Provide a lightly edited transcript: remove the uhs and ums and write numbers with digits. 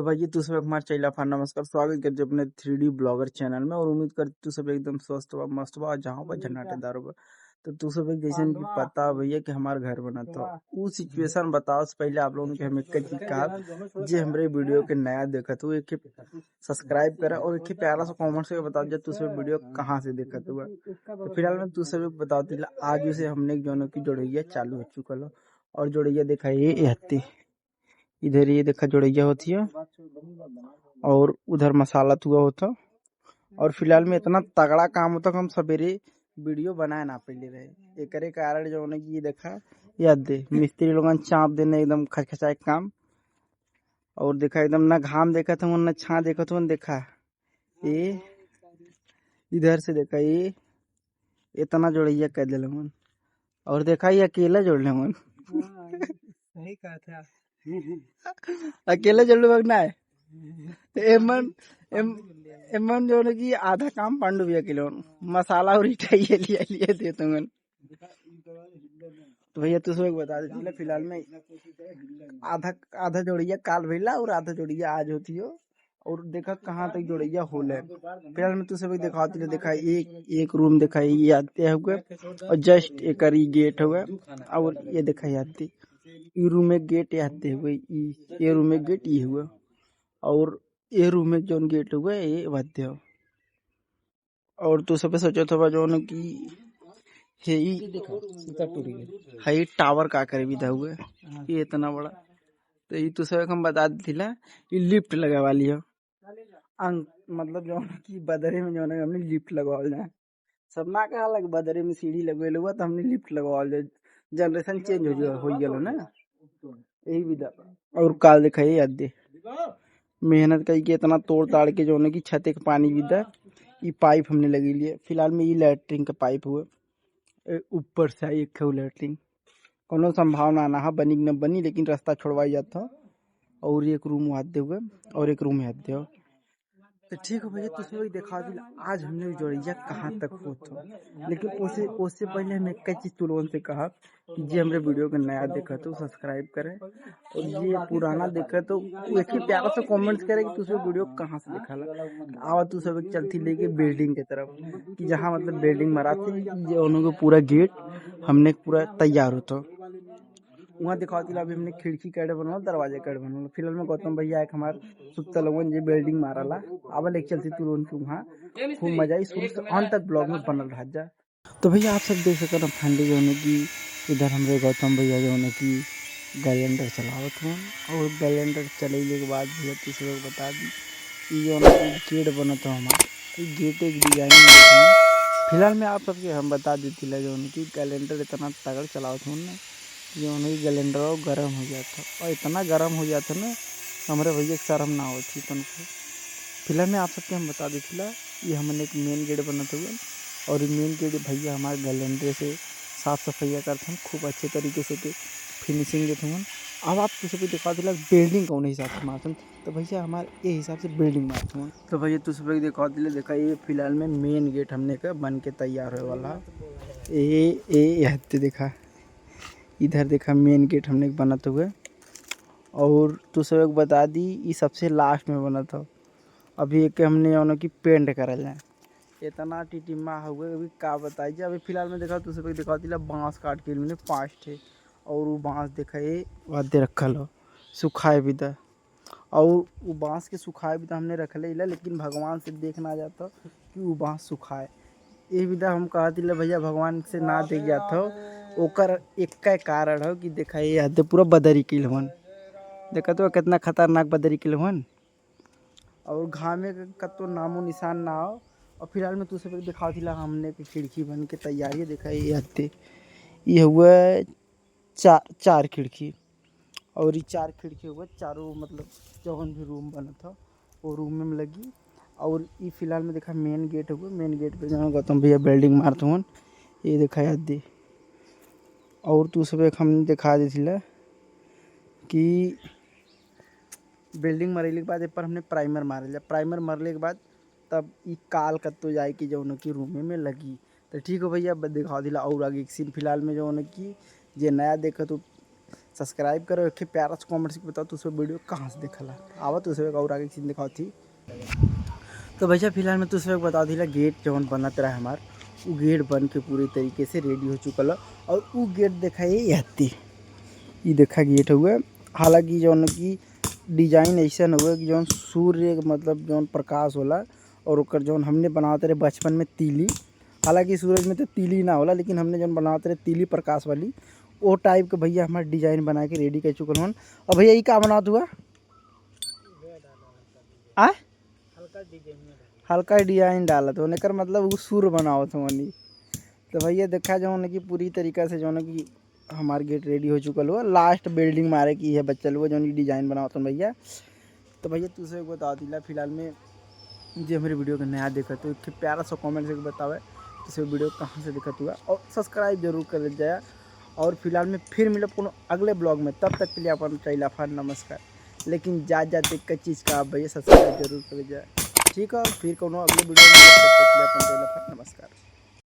तो भाई तू सब हमारे चैला फा नमस्कार स्वागत कर अपने 3D ब्लॉगर चैनल में। और उम्मीद कर तू सब एकदम स्वस्थ बा मस्त बा जहाँ पर झन्नाटेदार बा। तो तू सब एक जैसे कि पता भैया कि हमारे घर बना था वो सिचुएशन बताओ से पहले आप लोगों के हमें एक चीज कहा जे हमारे वीडियो के नया देखा तो एक सब्सक्राइब करा और एक प्यारा सा कमेंट से बताओ जब तू सब वीडियो कहाँ से देखा हुआ। तो फिलहाल में तू सब बताओ आज से हमने जोनों की जोड़ैया चालू हो चुका लो और जोड़ैया देखा ये हत्ती इधर ये देखा जोड़ैया होती है और उधर मसाला हुआ होता। और फिलहाल में इतना तगड़ा काम होता कि हम सवेरे वीडियो बनाए ना पहले रहे एक कारण जो होने की ये देखा याद दे मिस्त्री लोगन चाप देने एकदम खचखचाए काम। और देखा एकदम ना घाम देखा था ना छा देखा था देखा ये इधर से देखा ये इतना जोड़ैया कर दिल मन। और देखा ये अकेला जोड़ ले मन सही कहा था अकेले जोड़ ले ना है एमन एमन जो है कि आधा काम पांडु भैया के लोन मसाला और इटाइए लिया लिए दे तुमन। तो भैया तू सब बता दे फिलहाल में आधा आधा जोड़िया काल भैला और आधा जोड़िया आज होती हो। और देखा कहाँ तक जोड़िया होल है फिलहाल में तू सब दिखाती देखा एक रूम देखा ये आते हुए और जस्ट एक गेट हुआ और ये देखा आते ये रूम में गेट आते हुए ये रूम में गेट ये हुआ और ये रूम में जो गेट हुआ ये वाद्य हो। और तू सब सोचो था जो कि है टावर का करे भी था हुए ये इतना बड़ा। तो ये तू सब हम बता दिला ये लिफ्ट लगा वाली हो मतलब जो कि बदरे में जो है हमने लिफ्ट लगवा जाए सब ना कहा लग बदरे में सीढ़ी लगवे हुआ तो हमने लिफ्ट लगवा जाए जनरेशन चेंज हो गया ना यही विधा। और काल दिखाई याद दे मेहनत करी के इतना तोड़ ताड़ के जो है कि छत के पानी भी दा ये पाइप हमने लगी लिए। फिलहाल में ये लैट्रिन का पाइप हुआ ऊपर से आई एक लैट्रिन कोनो संभावना ना है बनी न बनी लेकिन रास्ता छोड़वाई जाता। और एक रूम आते हुए और एक रूम आते हो। तो ठीक है भैया तुझे वही दिखा दिला आज हमने जोड़िया कहाँ तक होता। लेकिन उससे पहले हमें कई चीज तू लोगों से कहा कि जे हमारे वीडियो का नया देखा तो सब्सक्राइब करे और ये पुराना देखा तो एक ही प्यारा सा कमेंट्स करे कि तुझे वीडियो कहाँ से देखा ला। आवा तू सब चलती लेके बिल्डिंग की तरफ कि जहाँ मतलब बिल्डिंग मरा थी ये उन्होंने पूरा गेट हमने पूरा तैयार होता वहाँ दिखाती अभी हमने खिड़की कैड बनवा दरवाजे कैड बनवा। फिलहाल में गौतम भैया एक हमार सुत्ता लोगन जे बिल्डिंग मारला अब लेके चलती तू लोगन के वहाँ खूब मजा आई शुरू से अंत तक ब्लॉग में बनल रह जा। तो भैया आप सब देख सको ना फंडी जो है कि इधर हमारे गौतम भैया जो है कि ग्राइंडर चलावत हूँ और ग्राइंडर चलेने के बाद भैया तीसरे लोग बता दी ये जो गेट बना था हमारा गेट एक डिजाइन। फिलहाल में आप सबके हम बता देती जो कि कैलेंडर इतना तगड़ चलावत हूँ ना जो नहीं कैलेंडर गर्म हो गया था और इतना गर्म हो गया था ना हमारे भैया शर्म ना होती तुमको। फिलहाल में आप सबके हम बता देती ये हमने एक मेन गेट बनाते हुए और मेन गेट भैया हमारे कैलेंडर से साफ सफाइया करते हैं खूब अच्छे तरीके से फिनिशिंग देते हैं। अब आप किसी भी दिखा दिला बिल्डिंग कौन हिसाब से मारते हैं तो भैया हमारे ये हिसाब से बिल्डिंग मारते हैं। तो भैया तुझ पर दिखा दिले देखा ये फिलहाल में मेन गेट हमने का बन के तैयार होने वाला ये हत्ते देखा इधर देखा मेन गेट हमने बनाते हुए। और तो सब एक बता दी ये सबसे लास्ट में बना था अभी एक हमने जो कि पेंट करल है इतना टिटिमा हुए अभी का बताई जाए। अभी फिलहाल में देखा तो सब एक दिखा दिला बांस काट के मैंने 5 थे और वो बांस देखा ये वाद्य रखल हो सुखाए भी था और वो बांस के सुखाए भी था हमने रख ले लेकिन भगवान से देखना जाता कि वो बांस सुखाए ये विधा हम कहा दिला भैया भगवान से ना देख जाता ओकर एक का कारण हो कि देखा ये हद पूरा बदरी किलवन देखा तो कितना खतरनाक बदरी किलवन और घामे का तो नामो निशान ना हो। और फिलहाल में तुझसे दिखा दिला हमने की खिड़की बन के तैयारी देखा ये हद ये हुआ चार खिड़की और ये 4 खिड़की हुआ चारों मतलब जौन भी रूम बना था वो रूम में लगी। और ये फिलहाल में देखा मेन गेट हुआ मेन गेट पे जहाँ गौतम भैया बिल्डिंग मारते हुए ये देखा याद दे। और तू सब एक हम दिखा दी कि बिल्डिंग मरेले के बाद एक पर हमने प्राइमर मारे प्राइमर मरले के बाद तब ये काल कत्तो जाए कि जो की रूम में लगी। तो ठीक हो भैया दिखा दिला और आगे एक सीन फिलहाल में जो कि जे नया देखा तो सब्सक्राइब करो, एक प्यारा सा कमेंट से बताओ तुझे वीडियो कहाँ से देखला आवा तुझे और आगे चीज दिखाओ थी। तो भैया फिलहाल मैं तुझे बता दिला गेट जौन बनत रहा हमार वो गेट बन के पूरी तरीके से रेडी हो चुकल और वो गेट देखा ये देखा गेट हुआ। हालांकि जौन की डिजाइन ऐसा हुआ कि जौन सूर्य मतलब जौन प्रकाश होला और ओकर जौन हमने बनाते रहे बचपन में तीली, हालांकि सूरज में तो तीली ना होला लेकिन हमने जौन बनाते रहे तीली प्रकाश वाली वो टाइप के भैया हमारे डिजाइन बना के रेडी कर चुकल हन। और भैया ये का बनात हुआ आ हल्का डिजाइन डाला तो उनकर मतलब वो सूर बनाओ तो मनी। तो भैया देखा जौन कि पूरी तरीका से जौन कि हमार गेट रेडी हो चुकल हुआ, लास्ट बिल्डिंग मारे की है बच्चल हुआ जौन डिजाइन बनाओ तो भैया। तो भैया तुझे बता दिला फिलहाल में जो हमारे वीडियो का नया देखा तो एक प्यारा सा कमेंट से बतावे तुझे वीडियो कहाँ से दिखत हुआ और सब्सक्राइब जरूर कर जाए। और फिलहाल में फिर मिलब कोनो अगले ब्लॉग में, तब तक के लिए अपन चाहिए फन नमस्कार। लेकिन जा दिक्कत चीज़ का आप भैया सब्सक्राइब जरूर कर जाए, ठीक है। फिर कोनो अगले वीडियो में तब तक के लिए अपन चाहिए फन नमस्कार।